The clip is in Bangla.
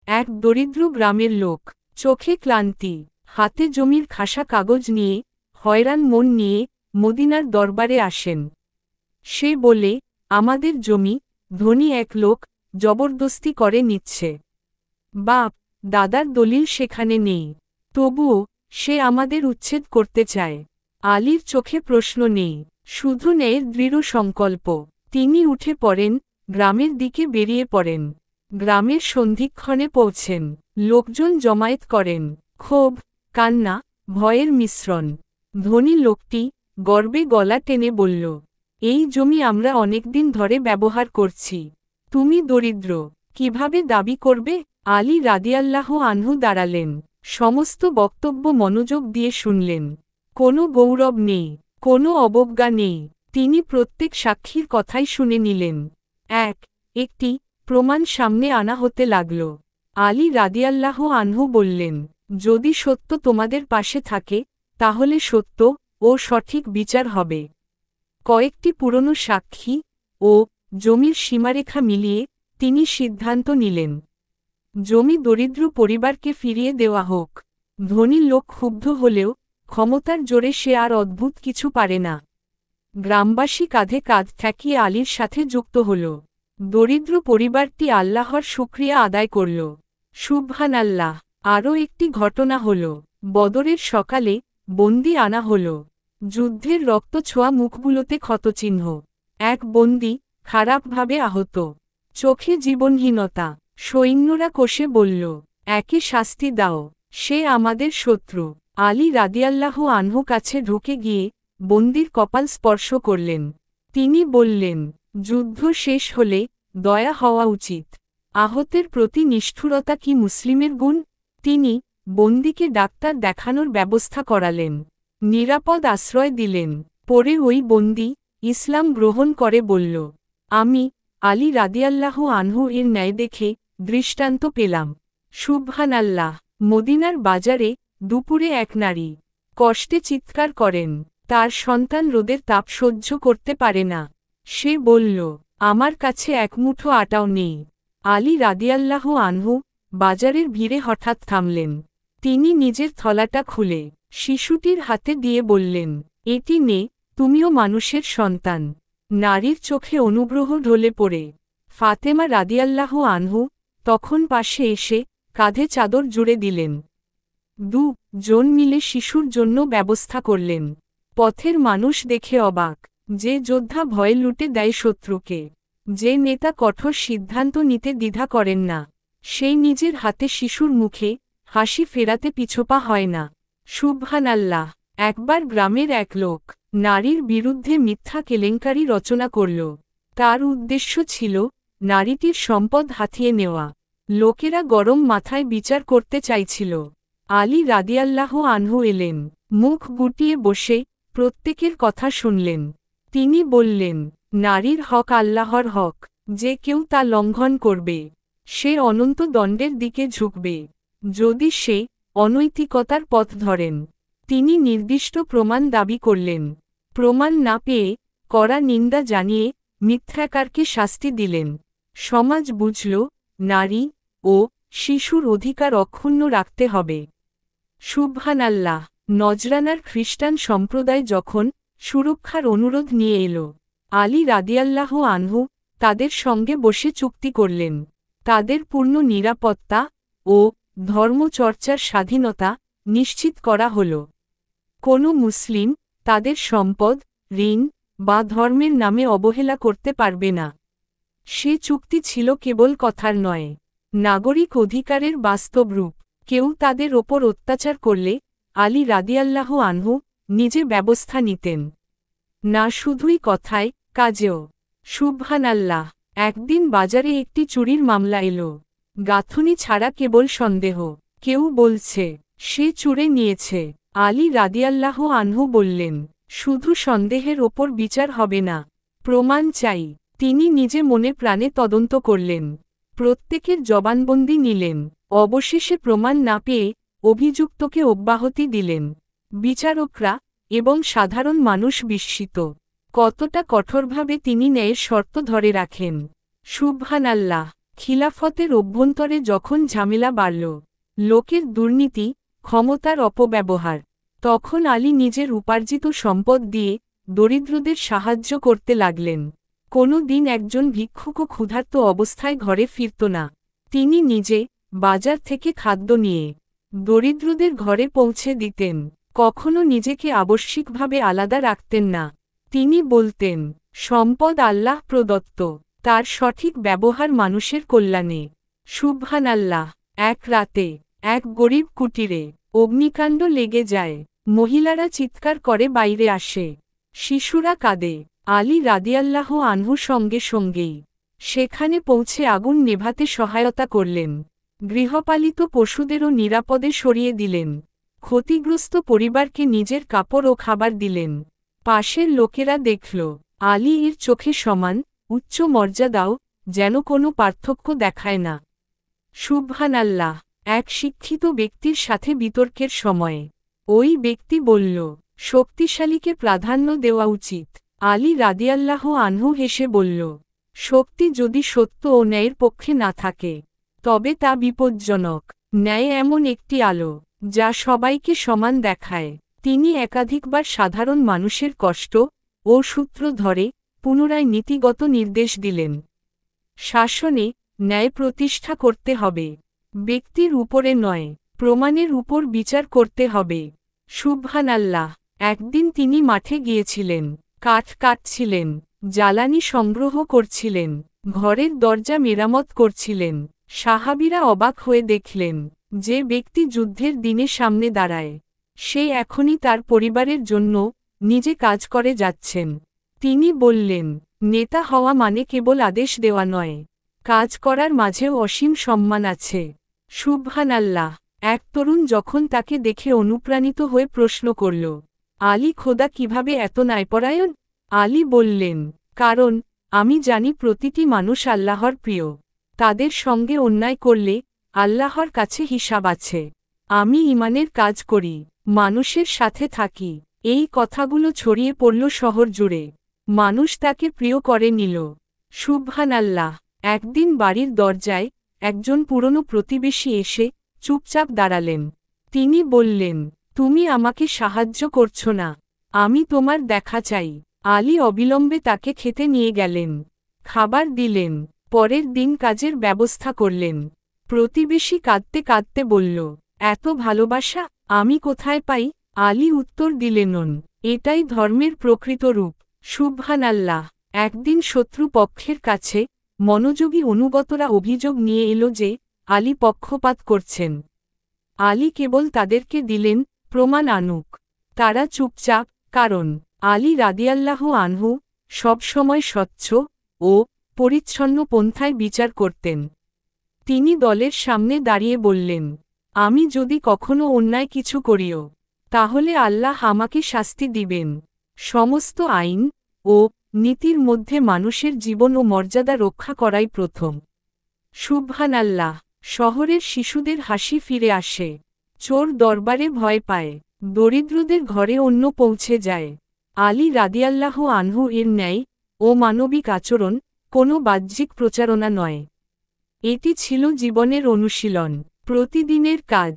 এক দরিদ্র গ্রামের লোক, চোখে ক্লান্তি, হাতে জমির খাসা কাগজ নিয়ে, হয়রান মন নিয়ে মদিনার দরবারে আসেন। সে বলে, আমাদের জমি ধনী এক লোক জবরদস্তি করে নিচ্ছে। বাপ দাদার দলিল সেখানে নেই, তবুও সে আমাদের উচ্ছেদ করতে চায়। আলীর চোখে প্রশ্ন নেই, শুধু ন্যায়ের দৃঢ় সংকল্প। তিনি উঠে পড়েন, গ্রামের দিকে বেরিয়ে পড়েন। গ্রামের সন্ধিক্ষণে পৌঁছেন। লোকজন জমায়েত করেন। ক্ষোভ, কান্না, ভয়ের মিশ্রণ। ধনী লোকটি গর্বে গলা টেনে বলল, এই জমি আমরা অনেকদিন ধরে ব্যবহার করছি। তুমি দরিদ্র, কিভাবে দাবি করবে? আলী রাদিয়াল্লাহু আনহু দাঁড়ালেন। সমস্ত বক্তব্য মনোযোগ দিয়ে শুনলেন। কোনো গৌরব নেই, কোনো অবজ্ঞা নেই। তিনি প্রত্যেক সাক্ষীর কথাই শুনে নিলেন। একটি প্রমাণ সামনে আনা হতে লাগল। আলী রাদিয়াল্লাহু আনহু বললেন, যদি সত্য তোমাদের পাশে থাকে, তাহলে সত্য ও সঠিক বিচার হবে। কয়েকটি পুরনো সাক্ষী ও জমির সীমারেখা মিলিয়ে তিনি সিদ্ধান্ত নিলেন, জমি দরিদ্র পরিবারকে ফিরিয়ে দেওয়া হোক। ধনী লোক ক্ষুব্ধ হলেও ক্ষমতার জোরে সে আর অদ্ভুত কিছু পারে না। গ্রামবাসী কাঁধে কাঁধ ঠেকিয়ে আলীর সাথে যুক্ত হল। দরিদ্র পরিবারটি আল্লাহর শুকরিয়া আদায় করল। সুবহানাল্লাহ। আরও একটি ঘটনা হল, বদরের সকালে বন্দী আনা হল। যুদ্ধের রক্তছোঁয়া মুখগুলোতে ক্ষতচিহ্ন। এক বন্দী খারাপভাবে আহত, চোখে জীবনহীনতা। সৈন্যরা কষে বলল, একে শাস্তি দাও, সে আমাদের শত্রু। আলী রাদিয়াল্লাহু আনহু কাছে ঢুকে গিয়ে বন্দীর কপাল স্পর্শ করলেন। তিনি বললেন, যুদ্ধ শেষ হলে দয়া হওয়া উচিত। আহতের প্রতি নিষ্ঠুরতা কি মুসলিমের গুণ? তিনি বন্দীকে ডাক্তার দেখানোর ব্যবস্থা করালেন, নিরাপদ আশ্রয় দিলেন। পরে ওই বন্দী ইসলাম গ্রহণ করে বলল, আমি আলী রাদিয়াল্লাহু আনহু এর ন্যায় দেখে দৃষ্টান্ত পেলাম। সুবহানাল্লাহ। মদিনার বাজারে দুপুরে এক নারী কষ্টে চিৎকার করেন। তার সন্তান রোদের তাপ সহ্য করতে পারে না। সে বলল, আমার কাছে এক মুঠো আটাও নেই। আলী রাদিয়াল্লাহু আনহু বাজারের ভিড়ে হঠাৎ থামলেন। তিনি নিজের থলাটা খুলে শিশুটির হাতে দিয়ে বললেন, এটি নে, তুমিও মানুষের সন্তান। নারীর চোখে অনুগ্রহ ঢলে পড়ে। ফাতেমা রাদিয়াল্লাহু আনহু তখন পাশে এসে কাঁধে চাদর জুড়ে দিলেন। জন মিলে শিশুর জন্য ব্যবস্থা করলেন। পথের মানুষ দেখে অবাক। যে যোদ্ধা ভয়ে লুটে দেয় শত্রুকে, যে নেতা কঠোর সিদ্ধান্ত নিতে দ্বিধা করেন না, সেই নিজের হাতে শিশুর মুখে হাসি ফেরাতে পিছপা হয় না। সুবহানাল্লাহ। একবার গ্রামের এক লোক নারীর বিরুদ্ধে মিথ্যা কেলেঙ্কারি রচনা করল। তার উদ্দেশ্য ছিল নারীটির সম্পদ হাতিয়ে নেওয়া। লোকেরা গরম মাথায় বিচার করতে চাইছিল। আলী রাদিয়াল্লাহু আনহু এলেন, মুখ গুটিয়ে বসে প্রত্যেকের কথা শুনলেন। তিনি বললেন, নারীর হক আল্লাহর হক। যে কেউ তা লঙ্ঘন করবে, সে অনন্ত দণ্ডের দিকে ঝুঁকবে, যদি সে অনৈতিকতার পথ ধরেন। তিনি নির্দিষ্ট প্রমাণ দাবি করলেন। প্রমাণ না পেয়ে কড়া নিন্দা জানিয়ে মিথ্যাকারকে শাস্তি দিলেন। সমাজ বুঝল, নারী ও শিশুর অধিকার অক্ষুণ্ণ রাখতে হবে। সুবহানাল্লাহ। নজরানার খ্রিস্টান সম্প্রদায় যখন সুরক্ষার অনুরোধ নিয়ে এলো, আলী রাদিয়াল্লাহু আনহু তাদের সঙ্গে বসে চুক্তি করলেন। তাদের পূর্ণ নিরাপত্তা ও ধর্মচর্চার স্বাধীনতা নিশ্চিত করা হল। কোনো মুসলিম তাদের সম্পদ, ঋণ বা ধর্মের নামে অবহেলা করতে পারবে না। সে চুক্তি ছিল কেবল কথার নয়, নাগরিক অধিকারের বাস্তব রূপ। কেউ তাদের ওপর অত্যাচার করলে আলী রাদিয়াল্লাহু আনহু নিজে ব্যবস্থা নিতেন। না শুধুই কথায়, কাজেও। সুবহানাল্লাহ। একদিন বাজারে একটি চুরির মামলা এলো। গাঁথুনি ছাড়া কেবল সন্দেহ। কেউ বলছে সে চুরে নিয়েছে। আলী রাদিয়াল্লাহু আনহু বললেন, শুধু সন্দেহের ওপর বিচার হবে না, প্রমাণ চাই। তিনি নিজে মনে প্রাণে তদন্ত করলেন। প্রত্যেকের জবানবন্দি নিলেন। অবশেষে প্রমাণ না পেয়ে অভিযুক্তকে অব্যাহতি দিলেন। বিচারকরা এবং সাধারণ মানুষ বিস্মিত, কতটা কঠোরভাবে তিনি ন্যায়ের শর্ত ধরে রাখেন। সুবহানাল্লাহ। খিলাফতের অভ্যন্তরে যখন ঝামেলা বাড়ল, লোকের দুর্নীতি, ক্ষমতার অপব্যবহার, তখন আলী নিজের উপার্জিত সম্পদ দিয়ে দরিদ্রদের সাহায্য করতে লাগলেন। কোনো দিন একজন ভিক্ষুকও ক্ষুধার্ত অবস্থায় ঘরে ফিরত না। তিনি নিজে বাজার থেকে খাদ্য নিয়ে দরিদ্রদের ঘরে পৌঁছে দিতেন। কখনো নিজেকে আবশ্যিকভাবে আলাদা রাখতেন না। তিনি বলতেন, সম্পদ আল্লাহ প্রদত্ত, তার সঠিক ব্যবহার মানুষের কল্যাণে। সুবহানাল্লাহ। এক রাতে এক গরিব কুটিরে অগ্নিকাণ্ড লেগে যায়। মহিলারা চিৎকার করে বাইরে আসে, শিশুরা কাঁদে। আলী রাদিয়াল্লাহু আনহু সঙ্গে সঙ্গেই সেখানে পৌঁছে আগুন নেভাতে সহায়তা করলেন। গৃহপালিত পশুদেরও নিরাপদে সরিয়ে দিলেন। ক্ষতিগ্রস্ত পরিবারকে নিজের কাপড় ও খাবার দিলেন। পাশের লোকেরা দেখল, আলী এর চোখে সমান, উচ্চ মর্যাদাও, যেন কোনো পার্থক্য দেখায় না। সুবহানাল্লাহ। এক শিক্ষিত ব্যক্তির সাথে বিতর্কের সময়ে ওই ব্যক্তি বলল, শক্তিশালীকে প্রাধান্য দেওয়া উচিত। আলী রাদিয়াল্লাহু আনহু হেসে বলল, শক্তি যদি সত্য ও ন্যায়ের পক্ষে না থাকে, তবে তা বিপজ্জনক। ন্যায় এমন একটি আলো, যা সবাইকে সমান দেখায়। তিনি একাধিকবার সাধারণ মানুষের কষ্ট ও সূত্র ধরে পুনরায় নীতিগত নির্দেশ দিলেন। শাসনে ন্যায় প্রতিষ্ঠা করতে হবে, ব্যক্তির উপরে নয়, প্রমাণের উপর বিচার করতে হবে। সুবহানাল্লাহ। একদিন তিনি মাঠে গিয়েছিলেন, কাঠ কাটছিলেন, জ্বালানি সংগ্রহ করছিলেন, ঘরের দরজা মেরামত করছিলেন। সাহাবীরা অবাক হয়ে দেখলেন, যে ব্যক্তি যুদ্ধের দিনে সামনে দাঁড়ায়, সে এখনই তার পরিবারের জন্য নিজে কাজ করে যাচ্ছেন। তিনি বললেন, নেতা হওয়া মানে কেবল আদেশ দেওয়া নয়, কাজ করার মাঝেও অসীম সম্মান আছে। সুবহানাল্লাহ। এক তরুণ যখন তাকে দেখে অনুপ্রাণিত হয়ে প্রশ্ন করল, আলী খোদা কিভাবে এত ন্যায়পরায়ণ? আলী বললেন, কারণ আমি জানি প্রতিটি মানুষ আল্লাহর প্রিয়। তাদের সঙ্গে অন্যায় করলে আল্লাহর কাছে হিসাব আছে। আমি ঈমানের কাজ করি, মানুষের সাথে থাকি। এই কথাগুলো ছড়িয়ে পড়ল শহর জুড়ে। মানুষ তাকে প্রিয় করে নিল। সুবহানাল্লাহ। একদিন বাড়ির দরজায় একজন পুরনো প্রতিবেশী এসে চুপচাপ দাঁড়ালেন। তিনি বললেন, তুমি আমাকে সাহায্য করছো না, আমি তোমার দেখা চাই। আলী অবিলম্বে তাকে খেতে নিয়ে গেলেন, খাবার দিলেন, পরের দিন কাজের ব্যবস্থা করলেন। প্রতিবেশী কাঁদতে কাঁদতে বলল, এত ভালোবাসা আমি কোথায় পাই? আলী উত্তর দিলেন, এটাই ধর্মের প্রকৃত রূপ। সুবহানাল্লাহ। একদিন শত্রু পক্ষের কাছে মনোযোগী অনুগতরা অভিযোগ নিয়ে এলো যে আলী পক্ষপাত করছেন। আলী কেবল তাদেরকে দিলেন, প্রমাণ আনুক। তারা চুপচাপ, কারণ আলী রাদিয়াল্লাহু আনহু সবসময় স্বচ্ছ ও পরিচ্ছন্ন পন্থায় বিচার করতেন। তিনি দলের সামনে দাঁড়িয়ে বললেন, আমি যদি কখনো অন্যায় কিছু করিও, তাহলে আল্লাহ আমাকে শাস্তি দিবেন। সমস্ত আইন ও নীতির মধ্যে মানুষের জীবন ও মর্যাদা রক্ষা করাই প্রথম। সুবহানাল্লাহ। শহরের শিশুদের হাসি ফিরে আসে, চোর দরবারে ভয় পায়, দরিদ্রদের ঘরে অন্ন পৌঁছে যায়। আলী রাদিয়াল্লাহু আনহু এর ন্যায় ও মানবিক আচরণ কোনো বাহ্যিক প্রচারণা নয়। এটি ছিল জীবনের অনুশীলন, প্রতিদিনের কাজ।